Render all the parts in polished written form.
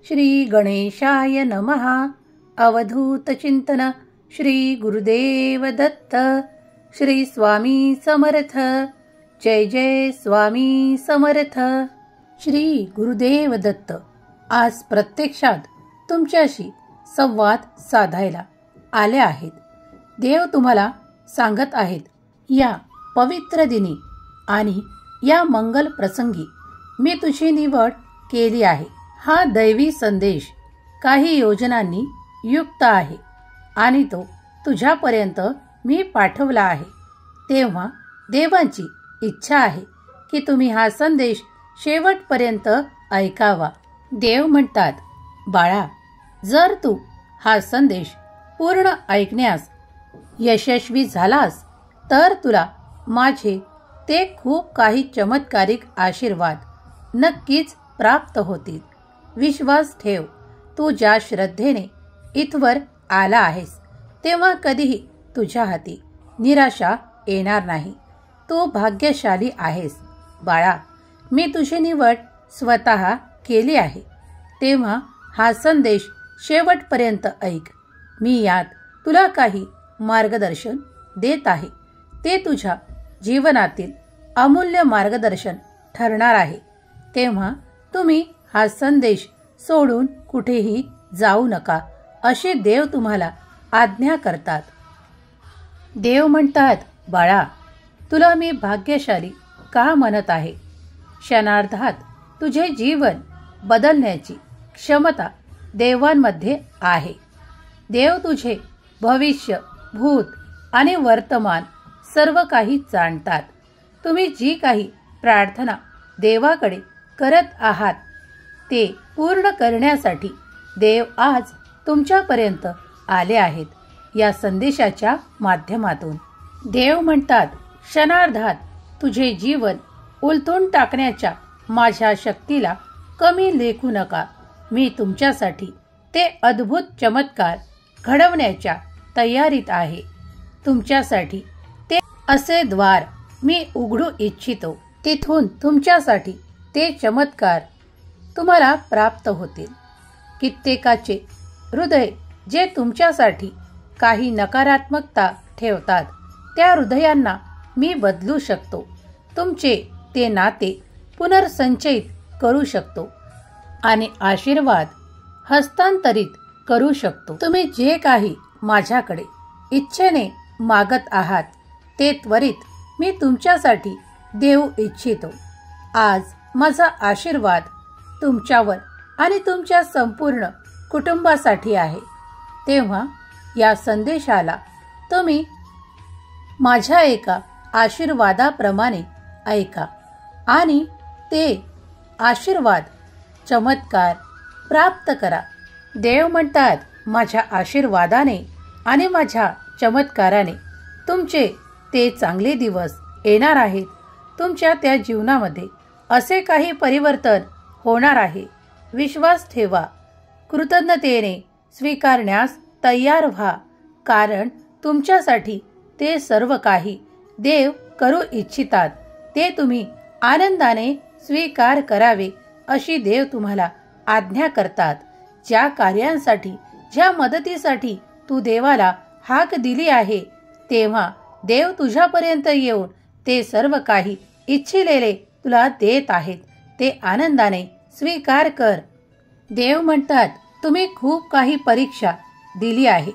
श्री गणेशाय नमः. अवधूत चिंतन श्री गुरुदेव दत्त. श्री स्वामी समर्थ. जय जय स्वामी समर्थ. श्री गुरुदेव दत्त आज प्रत्यक्षात तुमच्याशी संवाद साधायला आले आहेत. देव तुम्हाला सांगत आहेत, या पवित्र दिनी आणि या मंगल प्रसंगी मी तुझी निवड केली आहे. हा दैवी संदेश काही योजनांनी युक्त आहे आणि तो तुझ्यापर्यंत मी पाठवला आहे. तेव्हा देवांची इच्छा आहे की तुम्ही हा संदेश शेवटपर्यंत ऐकावा. देव म्हणतात, बाळा, जर तू हा संदेश पूर्ण ऐकण्यास यशस्वी झालास तर तुला माझे ते खूप काही चमत्कारिक आशीर्वाद नक्कीच प्राप्त होतील. विश्वास ठेव, तू ज्या श्रद्धेने इथवर आला आहेस तेव्हा कधीही तुझ्या हाती निराशा येणार नाही. तू भाग्यशाली आहेस बाळा. मी तुझी निवड स्वतः केली आहे. तेव्हा हा संदेश शेवटपर्यंत ऐक. मी यात तुला काही मार्गदर्शन देत आहे. ते तुझ्या जीवनातील अमूल्य मार्गदर्शन ठरणार आहे. तेव्हा तुम्ही हा संदेश सोडून कुठेही जाऊ नका असे देव तुम्हाला आज्ञा करतात. देव म्हणतात, बाळा, तुला मी भाग्यशाली का म्हणत आहे? क्षणार्धात तुझे जीवन बदलण्याची क्षमता देवांमध्ये आहे. देव तुझे भविष्य, भूत आणि वर्तमान सर्व काही जाणतात. तुम्ही जी काही प्रार्थना देवाकडे करत आहात ते पूर्ण करण्यासाठी देव आज तुमच्यापर्यंत आले आहेत. या संदेशाच्या माध्यमातून देव म्हणतात, क्षणार्धात तुझे जीवन उलथून टाकण्याच्या माझ्या शक्तीला कमी लेखू नका. मी तुमच्यासाठी ते अद्भुत चमत्कार घडवण्याच्या तयारीत आहे. तुमच्यासाठी ते असे द्वार मी उघडू इच्छितो, तिथून तुमच्यासाठी ते चमत्कार तुम्हाला प्राप्त होतील. कित्येकाचे हृदय जे तुमच्यासाठी काही नकारात्मकता ठेवतात त्या हृदयांना मी बदलू शकतो. तुमचे ते नाते पुनर्संचयित करू शकतो आणि आशीर्वाद हस्तांतरित करू शकतो. तुम्ही जे काही माझ्याकडे इच्छेने मागत आहात ते त्वरित मी तुमच्यासाठी देऊ इच्छितो. आज माझा आशीर्वाद तुमच्यावर आणि तुमच्या संपूर्ण कुटुंबासाठी आहे. तेव्हा या संदेशाला तुम्ही माझ्या एका आशीर्वादाप्रमाणे ऐका आणि ते आशीर्वाद चमत्कार प्राप्त करा. देव म्हणतात, माझ्या आशीर्वादाने आणि माझ्या चमत्काराने तुमचे ते चांगले दिवस येणार आहेत. तुमच्या त्या जीवनामध्ये असे काही परिवर्तन होणार आहे. विश्वास ठेवा, कृतज्ञतेने स्वीकारण्यास तयार व्हा, कारण तुमच्यासाठी ते सर्व काही देव करू इच्छितात. ते तुम्ही आनंदाने स्वीकार करावे अशी देव तुम्हाला आज्ञा करतात. ज्या कार्यांसाठी, ज्या मदतीसाठी तू देवाला हाक दिली आहे, तेव्हा देव तुझ्यापर्यंत येऊन ते सर्व काही इच्छिलेले तुला देत आहेत. ते आनंदाने स्वीकार कर. देव म्हणतात, तुम्ही खूप काही परीक्षा दिली आहे.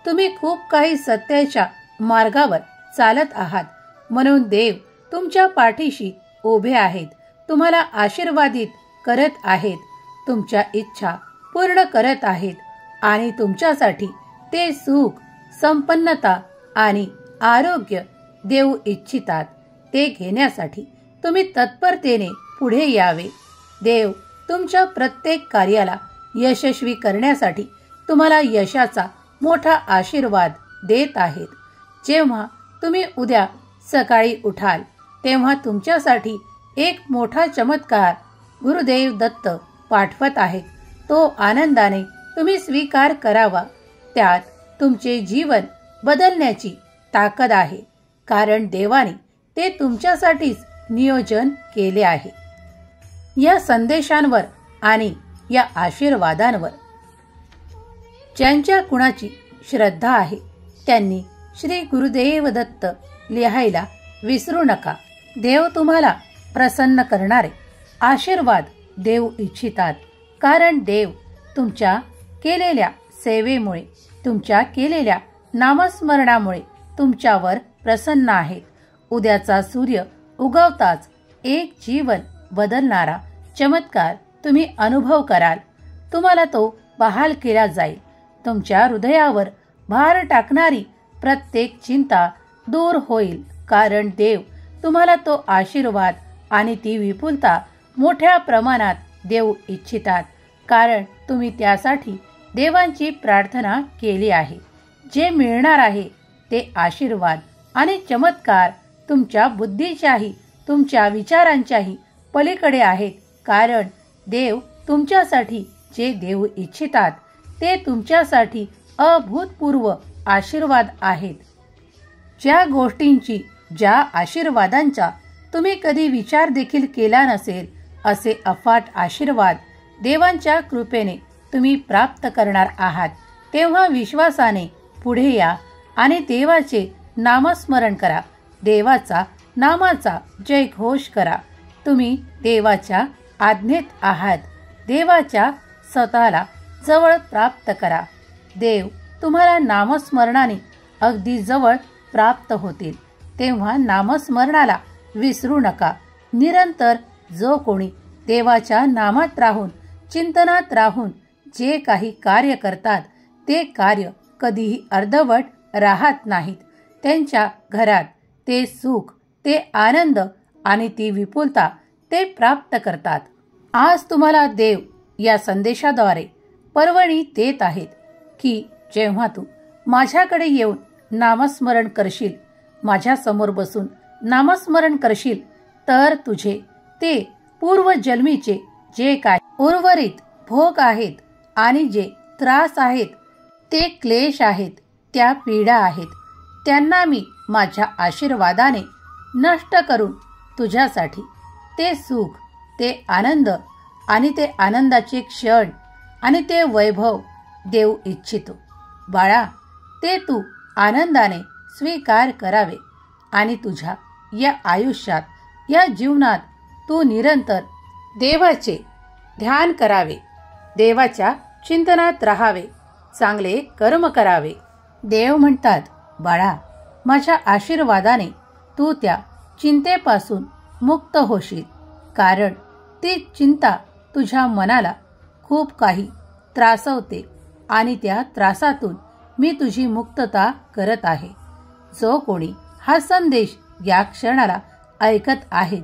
तुम्ही खूप काही सत्याच्या मार्गावर चालत आहात. म्हणून देव तुमच्या पाठीशी उभे आहेत. तुम्हाला आशीर्वादित करत आहेत. तुमच्या इच्छा पूर्ण करत आहेत आणि तुमच्यासाठी ते सुख, संपन्नता आणि आरोग्य देऊ इच्छितात. ते घेण्यासाठी तुम्ही तत्परतेने पुढे यावे. देव तुमच्या प्रत्येक कार्याला यशस्वी करण्यासाठी तुम्हाला यशाचा मोठा आशीर्वाद देत आहेत. जेव्हा तुम्ही उद्या सकाळी उठाल तेव्हा तुमच्यासाठी एक मोठा चमत्कार गुरुदेव दत्त पाठवत आहेत. तो आनंदाने तुम्ही स्वीकार करावा. त्यात तुमचे जीवन बदलण्याची ताकद आहे, कारण देवाने ते तुमच्यासाठीच नियोजन केले आहे. या संदेशांवर आणि या आशीर्वादांवर. ज्यांच्या कुणाची श्रद्धा आहे त्यांनी श्री गुरुदेव दत्त लिहायला विसरू नका. देव तुम्हाला प्रसन्न करणारे आशीर्वाद देऊ इच्छितात, कारण देव तुमच्या केलेल्या सेवेमुळे, तुमच्या केलेल्या नामस्मरणामुळे तुमच्यावर प्रसन्न आहेत. उद्याचा सूर्य उगवताच एक जीवन बदलणारा चमत्कार तुम्ही अनुभव कराल. तुम्हाला तो बहाल केला जाईल. तुमच्या हृदयावर भार टाकणारी प्रत्येक चिंता दूर होईल, कारण देव तुम्हाला तो आशीर्वाद आणि ती विपुलता मोठ्या प्रमाणात देऊ इच्छितात, कारण तुम्ही त्यासाठी देवांची प्रार्थना केली आहे. जे मिळणार आहे ते आशीर्वाद आणि चमत्कार तुमच्या बुद्धीच्याही, तुमच्या विचारांच्याही पलीकडे आहेत, कारण देव तुमच्यासाठी जे देऊ इच्छितात ते तुमच्यासाठी अभूतपूर्व आशीर्वाद आहेत. ज्या गोष्टींची, ज्या आशीर्वादांचा तुम्ही कधी विचार देखील केला नसेल, असे अफाट आशीर्वाद देवांच्या कृपेने तुम्ही प्राप्त करणार आहात. तेव्हा विश्वासाने पुढे या आणि देवाचे नामस्मरण करा. देवाचा नामाचा जयघोष करा. तुम्ही देवाच्या आज्ञेत आहात. देवाच्या स्वतःला जवळ प्राप्त करा. देव तुम्हाला नामस्मरणाने अगदी जवळ प्राप्त होतील. तेव्हा नामस्मरणाला विसरू नका. निरंतर जो कोणी देवाच्या नामात राहून, चिंतनात राहून जे काही कार्य करतात ते कार्य कधीही अर्धवट राहत नाहीत. त्यांच्या घरात ते सुख, ते आनंद आणि ती विपुलता ते प्राप्त करतात. आज तुम्हाला देव या संदेशाद्वारे पर्वणी देत आहेत की जेव्हा तू माझ्याकडे येऊन नामस्मरण करशील, माझ्या समोर बसून नामस्मरण करशील, तर तुझे ते पूर्वजन्मीचे जे काय उर्वरित भोग आहेत आणि जे त्रास आहेत, ते क्लेश आहेत, त्या पीडा आहेत, त्यांना मी माझ्या आशीर्वादाने नष्ट करून तुझ्यासाठी ते सुख, ते आनंद आणि ते आनंदाचे क्षण आणि ते वैभव देऊ इच्छितो. बाळा, ते तू आनंदाने स्वीकार करावे आणि तुझ्या या आयुष्यात, या जीवनात तू निरंतर देवाचे ध्यान करावे, देवाच्या चिंतनात राहावे, चांगले कर्म करावे. देव म्हणतात, बाळा, माझ्या आशीर्वादाने तू त्या चिंतेपासून मुक्त होशील, कारण ती चिंता तुझ्या मनाला खूप काही त्रासवते आणि त्या त्रासातून मी तुझी मुक्तता करत आहे. जो कोणी हा संदेश या क्षणाला ऐकत आहेत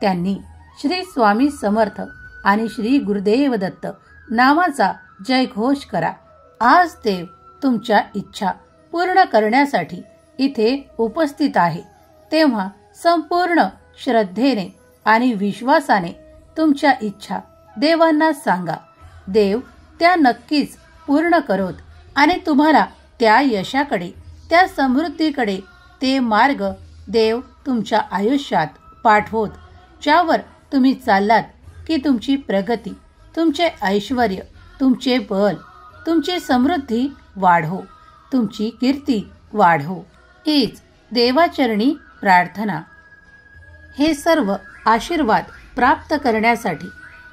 त्यांनी श्री स्वामी समर्थ आणि श्री गुरुदेव दत्त नामाचा जयघोष करा. आज देव तुमच्या इच्छा पूर्ण करण्यासाठी इथे उपस्थित आहे. तेव्हा संपूर्ण श्रद्धेने आणि विश्वासाने तुमच्या इच्छा देवांना सांगा. देव त्या नक्कीच पूर्ण करोत आणि तुम्हाला त्या यशाकडे, त्या समृद्धीकडे ते मार्ग देव तुमच्या आयुष्यात पाठवोत, ज्यावर तुम्ही चाललात की तुमची प्रगती, तुमचे ऐश्वर्य, तुमचे बल, तुमची समृद्धी वाढो, तुमची कीर्ती वाढो. हीच देवाचरणी प्रार्थना. हे सर्व आशीर्वाद प्राप्त करण्यासाठी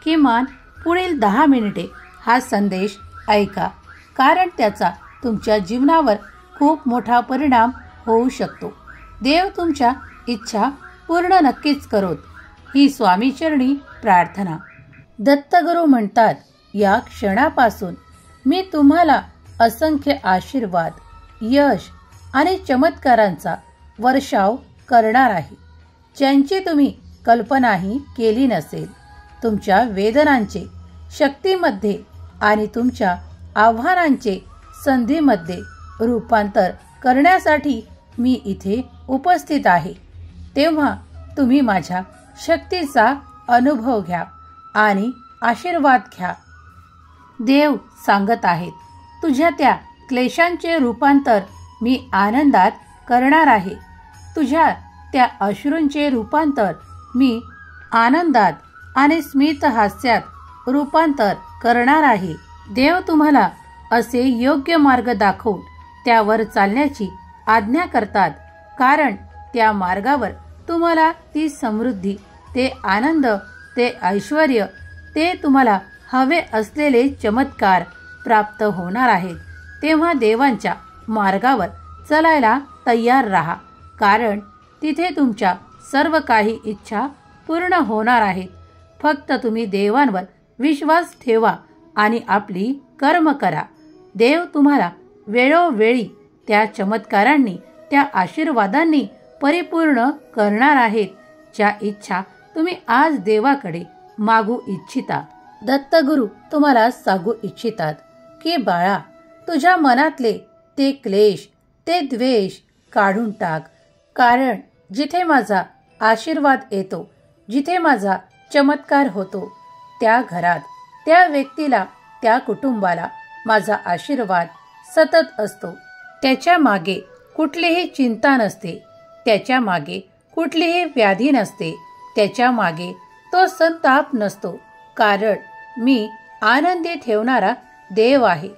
किमान पुढील 10 मिनिटे हा संदेश ऐका, कारण त्याचा तुमच्या जीवनावर खूप मोठा परिणाम होऊ शकतो. देव तुमच्या इच्छा पूर्ण नक्कीच करोत. ही स्वामीचरणी प्रार्थना. दत्तगुरु म्हणतात, या क्षणापासून मी तुम्हाला असंख्य आशीर्वाद, यश आणि चमत्कारांचा वर्षाव करणार आहे, ज्यांची तुम्ही कल्पनाही केली नसेल. तुमच्या वेदनांचे शक्तीमध्ये आणि तुमच्या आव्हानांचे संधीमध्ये रूपांतर करण्यासाठी मी इथे उपस्थित आहे. तेव्हा तुम्ही माझ्या शक्तीचा अनुभव घ्या आणि आशीर्वाद घ्या. देव सांगत आहेत, तुझ्या त्या क्लेशांचे रूपांतर मी आनंदात करणार आहे. तुझ्या त्या अश्रूंचे रूपांतर मी आनंदात आणि स्मित हास्यात रूपांतर करणार आहे. देव तुम्हाला असे योग्य मार्ग दाखवून त्यावर चालण्याची आज्ञा करतात, कारण त्या मार्गावर तुम्हाला ती समृद्धी, ते आनंद, ते ऐश्वर्य, ते तुम्हाला हवे असलेले चमत्कार प्राप्त होणार आहेत. तेव्हा देवांच्या मार्गावर चलायला तयार राहा, कारण तिथे तुमच्या सर्व काही इच्छा पूर्ण होणार आहेत. फक्त तुम्ही देवांवर विश्वास ठेवा आणि आपली कर्म करा. देव तुम्हाला वेळोवेळी त्या चमत्कारांनी, त्या आशीर्वादांनी परिपूर्ण करणार आहेत, ज्या इच्छा तुम्ही आज देवाकडे मागू इच्छिता. दत्तगुरु तुम्हाला सांगू इच्छितात की बाळा, तुझ्या मनातले ते क्लेश, ते द्वेष काढून टाक, कारण जिथे माझा आशीर्वाद येतो, जिथे माझा चमत्कार होतो, त्या घरात, त्या व्यक्तीला, त्या कुटुंबाला माझा आशीर्वाद सतत असतो. त्याच्या मागे कुठलीही चिंता नसते, त्याच्या मागे कुठलीही व्याधी नसते, त्याच्या मागे तो संताप नसतो, कारण मी आनंदी ठेवणारा देव आहे.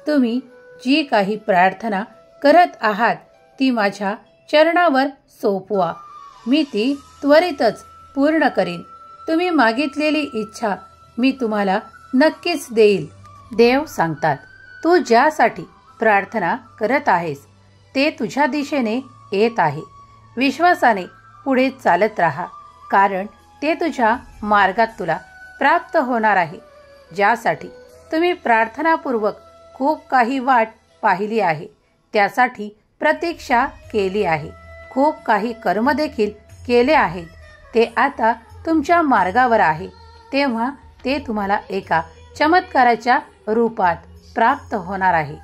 तुम्ही जी काही प्रार्थना करत आहात ती माझ्या चरणावर सोपवा, मी ती त्वरितच पूर्ण करीन. तुम्ही मागितलेली इच्छा मी तुम्हाला नक्कीच देईल. देव सांगतात, तू ज्यासाठी प्रार्थना करत आहेस ते तुझ्या दिशेने येत आहे. विश्वासाने पुढे चालत राहा, कारण ते तुझ्या मार्गात तुला प्राप्त होणार आहे. ज्यासाठी तुम्ही प्रार्थनापूर्वक खूप काही वाट पाहिली आहे, त्यासाठी प्रतीक्षा केली आहे, खूप काही कर्म देखील केले आहेत, ते आता तुमच्या मार्गावर आहे. तेव्हा ते तुम्हाला एका चमत्काराच्या रूपात प्राप्त होणार आहे.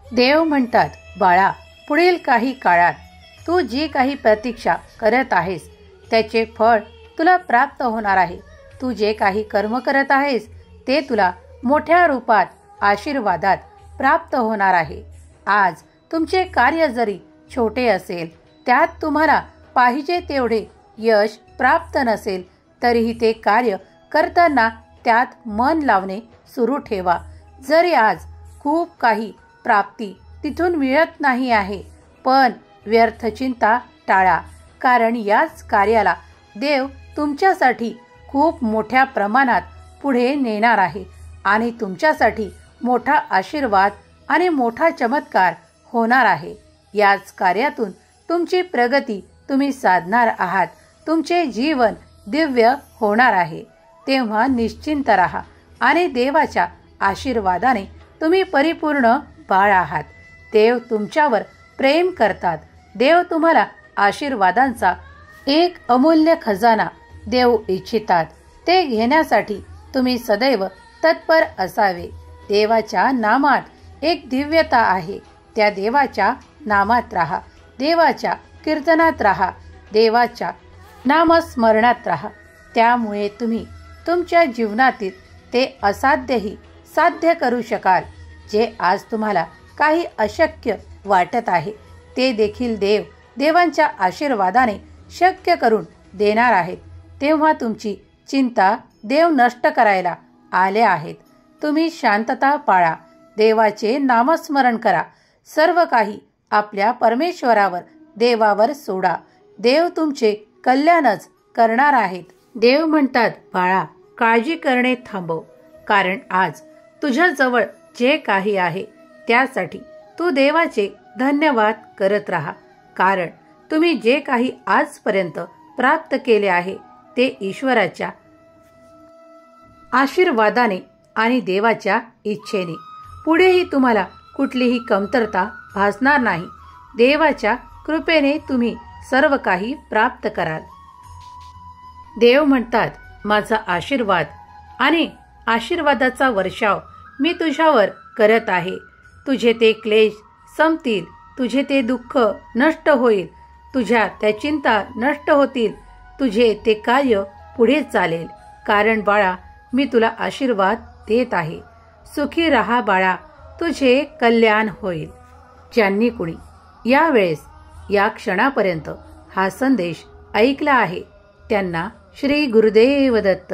देव म्हणतात, बाळा, पुढील काही काळात तू जी काही प्रतीक्षा करत आहेस त्याचे फळ तुला प्राप्त होणार आहे. तू जे काही कर्म करत आहेस ते तुला मोठ्या रूपात, आशीर्वादात प्राप्त होणार आहे. आज तुमचे कार्य जरी छोटे असेल, त्यात तुम्हाला पाहिजे तेवढे यश प्राप्त नसेल, तरीही ते कार्य करताना त्यात मन लावणे सुरू ठेवा. जरी आज खूप काही प्राप्ती तिथून मिळत नाही आहे, पण व्यर्थ चिंता टाळा, कारण याच कार्याला देव तुमच्यासाठी खूप मोठ्या प्रमाणात पुढे नेणार आहे आणि तुमच्यासाठी मोठा आशीर्वाद आणि मोठा चमत्कार होणार आहे. याच कार्यातून तुमची प्रगती तुम्ही साधणार आहात. तुमचे जीवन दिव्य होणार आहे. तेव्हा निश्चिंत राहा आणि देवाच्या आशीर्वादाने तुम्ही परिपूर्ण बाळ आहात. देव तुमच्यावर प्रेम करतात. देव तुम्हाला आशीर्वादांचा एक अमूल्य खजाना देऊ इच्छितात. ते घेण्यासाठी तुम्ही सदैव तत्पर असावे. देवाच्या नामात एक दिव्यता आहे. त्या देवाच्या नामात राहा, देवाच्या कीर्तनात राहा, देवाच्या नामस्मरणात राहा. त्यामुळे तुम्ही तुमच्या जीवनातील ते असाध्यही साध्य करू शकाल. जे आज तुम्हाला काही अशक्य वाटत आहे ते देखील देव देवांच्या आशीर्वादाने शक्य करून देणार आहेत. तेव्हा तुमची चिंता देव नष्ट करायला आले आहेत. तुम्ही शांतता पाळा, देवाचे नामस्मरण करा, सर्व काही आपल्या परमेश्वरावर, देवावर सोडा. देव तुमचे कल्याणच करणार आहेत. देव म्हणतात, बाळा, काळजी करणे थांबव, कारण आज तुझ्याजवळ जे काही आहे त्यासाठी तू देवाचे धन्यवाद करत राहा, कारण तुम्ही जे काही आजपर्यंत प्राप्त केले आहे ते ईश्वराच्या आशीर्वादाने आणि देवाच्या इच्छेने. पुढेही तुम्हाला कुठलीही कमतरता भासणार नाही. देवाच्या कृपेने तुम्ही सर्व काही प्राप्त कराल. देव म्हणतात, माझा आशीर्वाद आणि आशीर्वादाचा वर्षाव मी तुझ्यावर करत आहे. तुझे ते क्लेश संपतील, तुझे ते दुःख नष्ट होईल, तुझ्या त्या चिंता नष्ट होतील, तुझे ते कार्य पुढे चालेल, कारण बाळा, मी तुला आशीर्वाद देत आहे. सुखी राहा बाळा, तुझे कल्याण होईल. ज्यांनी कुणी यावेळेस या क्षणापर्यंत हा संदेश ऐकला आहे त्यांना श्री गुरुदेव दत्त